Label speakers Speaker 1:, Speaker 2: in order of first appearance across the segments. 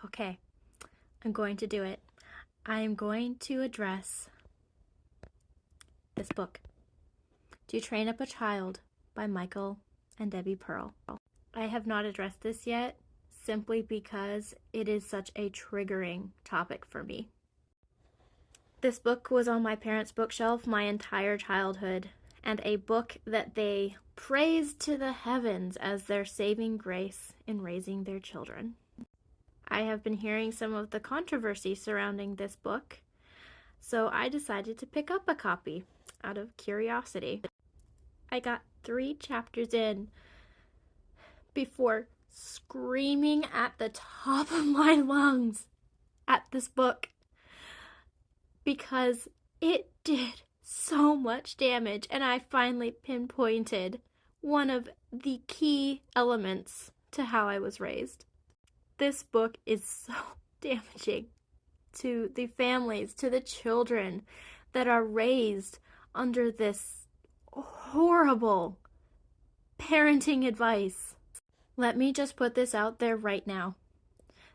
Speaker 1: Okay, I'm going to do it. I am going to address this book, To Train Up a Child by Michael and Debi Pearl. I have not addressed this yet simply because it is such a triggering topic for me. This book was on my parents' bookshelf my entire childhood, and a book that they praised to the heavens as their saving grace in raising their children. I have been hearing some of the controversy surrounding this book, so I decided to pick up a copy out of curiosity. I got 3 chapters in before screaming at the top of my lungs at this book because it did so much damage, and I finally pinpointed one of the key elements to how I was raised. This book is so damaging to the families, to the children that are raised under this horrible parenting advice. Let me just put this out there right now.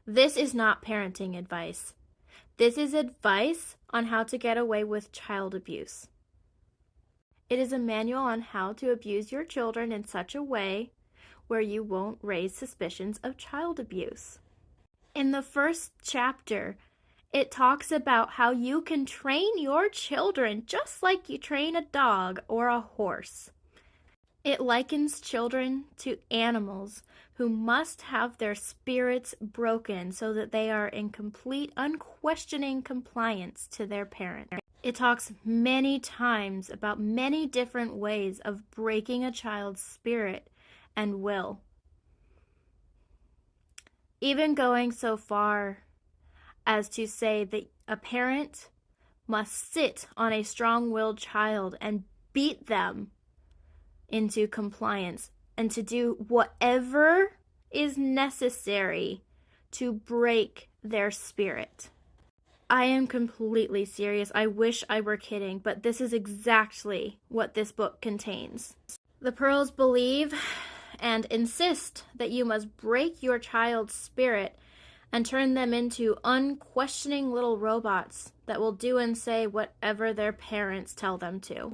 Speaker 1: This is not parenting advice. This is advice on how to get away with child abuse. It is a manual on how to abuse your children in such a way where you won't raise suspicions of child abuse. In the first chapter, it talks about how you can train your children just like you train a dog or a horse. It likens children to animals who must have their spirits broken so that they are in complete, unquestioning compliance to their parent. It talks many times about many different ways of breaking a child's spirit and will. Even going so far as to say that a parent must sit on a strong-willed child and beat them into compliance and to do whatever is necessary to break their spirit. I am completely serious. I wish I were kidding, but this is exactly what this book contains. The Pearls believe and insist that you must break your child's spirit and turn them into unquestioning little robots that will do and say whatever their parents tell them to.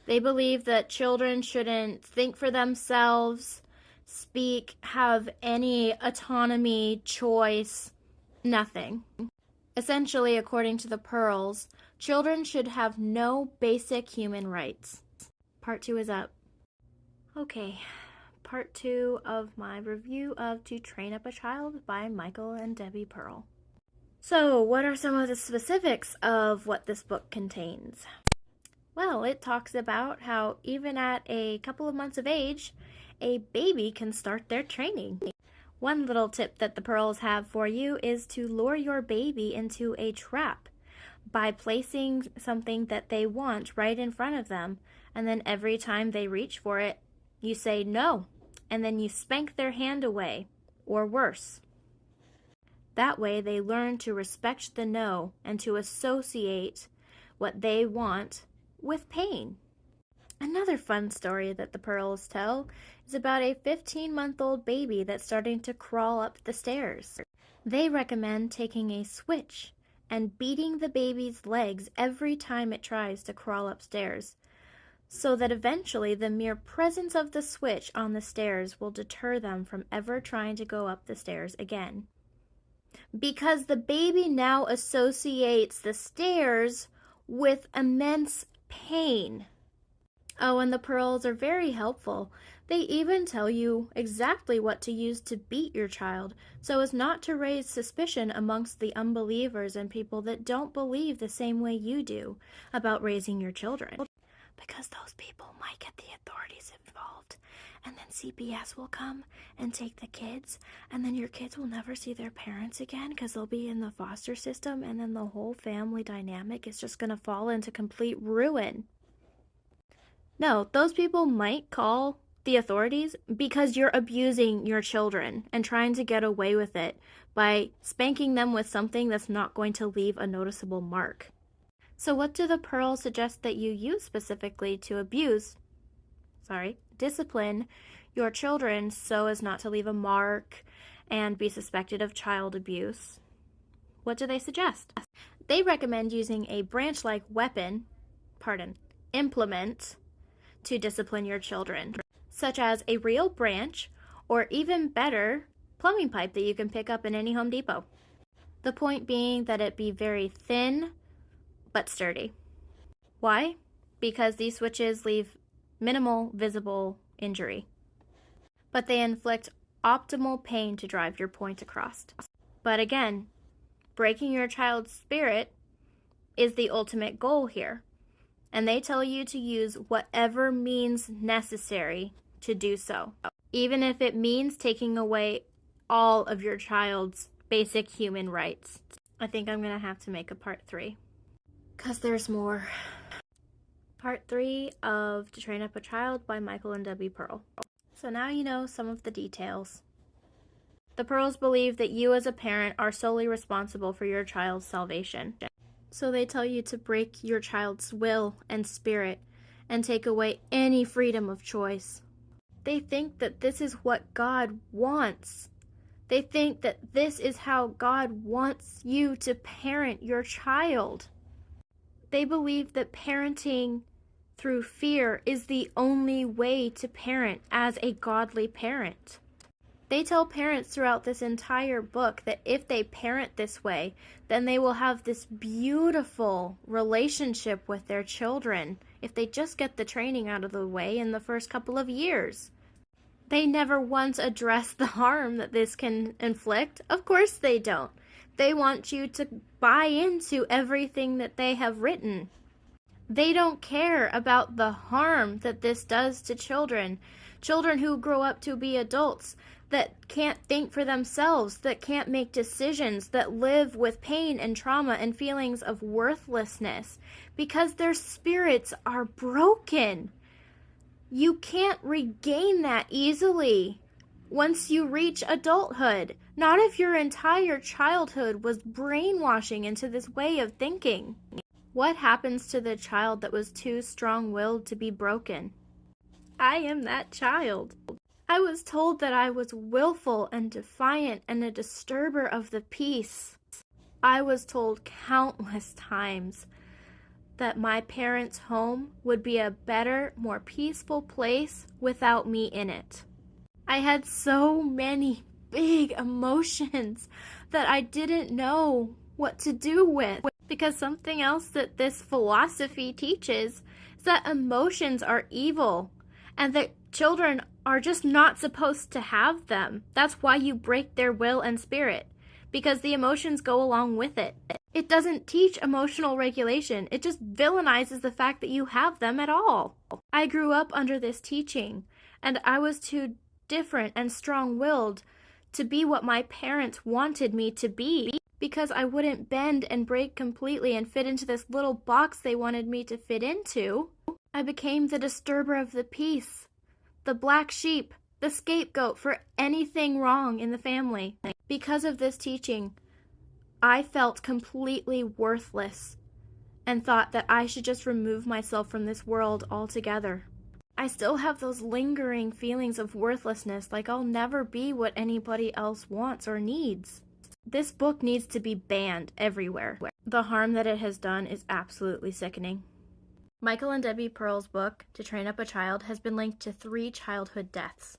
Speaker 1: They believe that children shouldn't think for themselves, speak, have any autonomy, choice, nothing. Essentially, according to the Pearls, children should have no basic human rights. Part 2 is up. Okay, part 2 of my review of To Train Up a Child by Michael and Debi Pearl. So, what are some of the specifics of what this book contains? Well, it talks about how even at a couple of months of age, a baby can start their training. One little tip that the Pearls have for you is to lure your baby into a trap by placing something that they want right in front of them, and then every time they reach for it, you say no, and then you spank their hand away, or worse. That way they learn to respect the no and to associate what they want with pain. Another fun story that the Pearls tell is about a 15-month-old baby that's starting to crawl up the stairs. They recommend taking a switch and beating the baby's legs every time it tries to crawl upstairs, so that eventually the mere presence of the switch on the stairs will deter them from ever trying to go up the stairs again. Because the baby now associates the stairs with immense pain. Oh, and the Pearls are very helpful. They even tell you exactly what to use to beat your child so as not to raise suspicion amongst the unbelievers and people that don't believe the same way you do about raising your children. Because those people might get the authorities involved, and then CPS will come and take the kids, and then your kids will never see their parents again because they'll be in the foster system, and then the whole family dynamic is just going to fall into complete ruin. No, those people might call the authorities because you're abusing your children and trying to get away with it by spanking them with something that's not going to leave a noticeable mark. So what do the Pearls suggest that you use specifically to discipline your children so as not to leave a mark and be suspected of child abuse, what do they suggest? They recommend using a branch-like implement to discipline your children, such as a real branch, or even better, plumbing pipe that you can pick up in any Home Depot. The point being that it be very thin but sturdy. Why? Because these switches leave minimal visible injury, but they inflict optimal pain to drive your point across. But again, breaking your child's spirit is the ultimate goal here, and they tell you to use whatever means necessary to do so, even if it means taking away all of your child's basic human rights. I think I'm going to have to make a part 3, because there's more. Part 3 of To Train Up a Child by Michael and Debi Pearl. So now you know some of the details. The Pearls believe that you as a parent are solely responsible for your child's salvation. So they tell you to break your child's will and spirit and take away any freedom of choice. They think that this is what God wants. They think that this is how God wants you to parent your child. They believe that parenting through fear is the only way to parent as a godly parent. They tell parents throughout this entire book that if they parent this way, then they will have this beautiful relationship with their children if they just get the training out of the way in the first couple of years. They never once address the harm that this can inflict. Of course they don't. They want you to buy into everything that they have written. They don't care about the harm that this does to children. Children who grow up to be adults that can't think for themselves, that can't make decisions, that live with pain and trauma and feelings of worthlessness because their spirits are broken. You can't regain that easily once you reach adulthood. Not if your entire childhood was brainwashing into this way of thinking. What happens to the child that was too strong-willed to be broken? I am that child. I was told that I was willful and defiant and a disturber of the peace. I was told countless times that my parents' home would be a better, more peaceful place without me in it. I had so many big emotions that I didn't know what to do with. Because something else that this philosophy teaches is that emotions are evil and that children are just not supposed to have them. That's why you break their will and spirit, because the emotions go along with it. It doesn't teach emotional regulation. It just villainizes the fact that you have them at all. I grew up under this teaching, and I was too different and strong-willed to be what my parents wanted me to be, because I wouldn't bend and break completely and fit into this little box they wanted me to fit into. I became the disturber of the peace, the black sheep, the scapegoat for anything wrong in the family. Because of this teaching, I felt completely worthless and thought that I should just remove myself from this world altogether. I still have those lingering feelings of worthlessness, like I'll never be what anybody else wants or needs. This book needs to be banned everywhere. The harm that it has done is absolutely sickening. Michael and Debi Pearl's book, To Train Up a Child, has been linked to 3 childhood deaths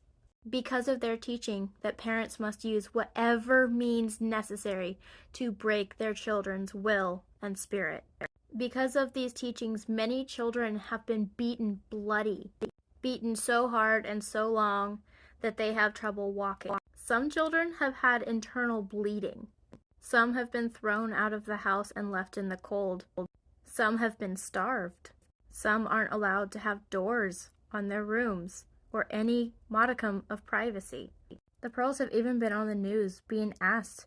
Speaker 1: because of their teaching that parents must use whatever means necessary to break their children's will and spirit. Because of these teachings, many children have been beaten bloody, beaten so hard and so long that they have trouble walking. Some children have had internal bleeding. Some have been thrown out of the house and left in the cold. Some have been starved. Some aren't allowed to have doors on their rooms or any modicum of privacy. The Pearls have even been on the news being asked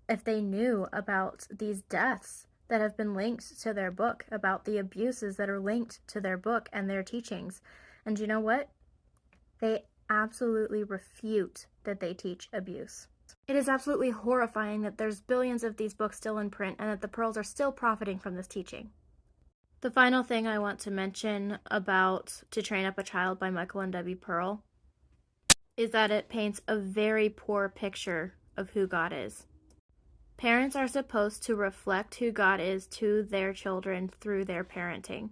Speaker 1: if they knew about these deaths that have been linked to their book, about the abuses that are linked to their book and their teachings. And you know what? They absolutely refute that they teach abuse. It is absolutely horrifying that there's billions of these books still in print and that the Pearls are still profiting from this teaching. The final thing I want to mention about To Train Up a Child by Michael and Debi Pearl is that it paints a very poor picture of who God is. Parents are supposed to reflect who God is to their children through their parenting.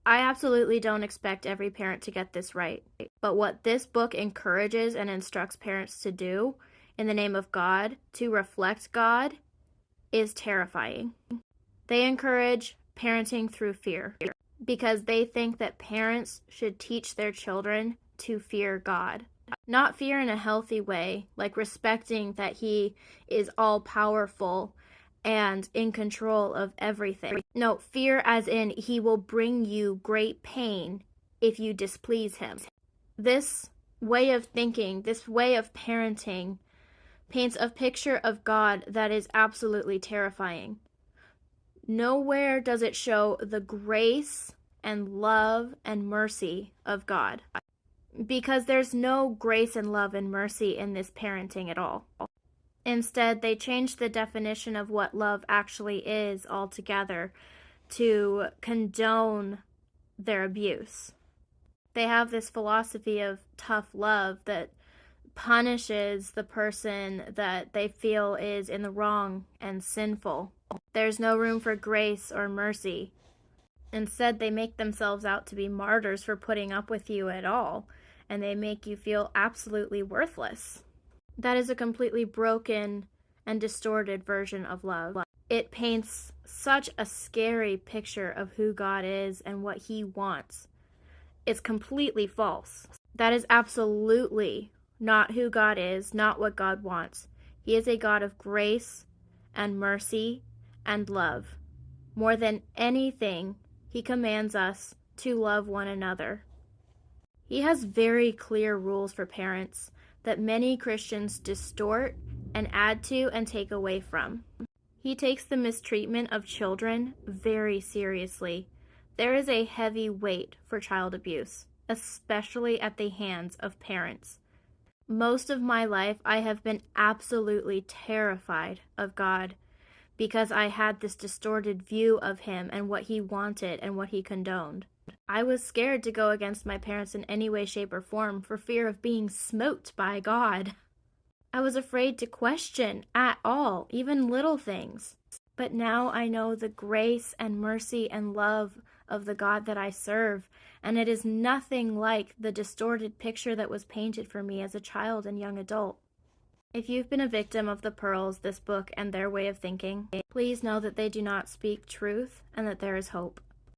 Speaker 1: I absolutely don't expect every parent to get this right, but what this book encourages and instructs parents to do in the name of God, to reflect God, is terrifying. They encourage parenting through fear because they think that parents should teach their children to fear God. Not fear in a healthy way, like respecting that He is all-powerful and in control of everything. No, fear as in He will bring you great pain if you displease Him. This way of thinking, this way of parenting, paints a picture of God that is absolutely terrifying. Nowhere does it show the grace and love and mercy of God, because there's no grace and love and mercy in this parenting at all. Instead, they changed the definition of what love actually is altogether to condone their abuse. They have this philosophy of tough love that punishes the person that they feel is in the wrong and sinful. There's no room for grace or mercy. Instead, they make themselves out to be martyrs for putting up with you at all, and they make you feel absolutely worthless. That is a completely broken and distorted version of love. It paints such a scary picture of who God is and what He wants. It's completely false. That is absolutely not who God is, not what God wants. He is a God of grace and mercy and love. More than anything, He commands us to love one another. He has very clear rules for parents that many Christians distort and add to and take away from. He takes the mistreatment of children very seriously. There is a heavy weight for child abuse, especially at the hands of parents. Most of my life, I have been absolutely terrified of God because I had this distorted view of Him and what He wanted and what He condoned. I was scared to go against my parents in any way, shape, or form for fear of being smote by God. I was afraid to question at all, even little things. But now I know the grace and mercy and love of the God that I serve, and it is nothing like the distorted picture that was painted for me as a child and young adult. If you've been a victim of the Pearls, this book, and their way of thinking, please know that they do not speak truth and that there is hope.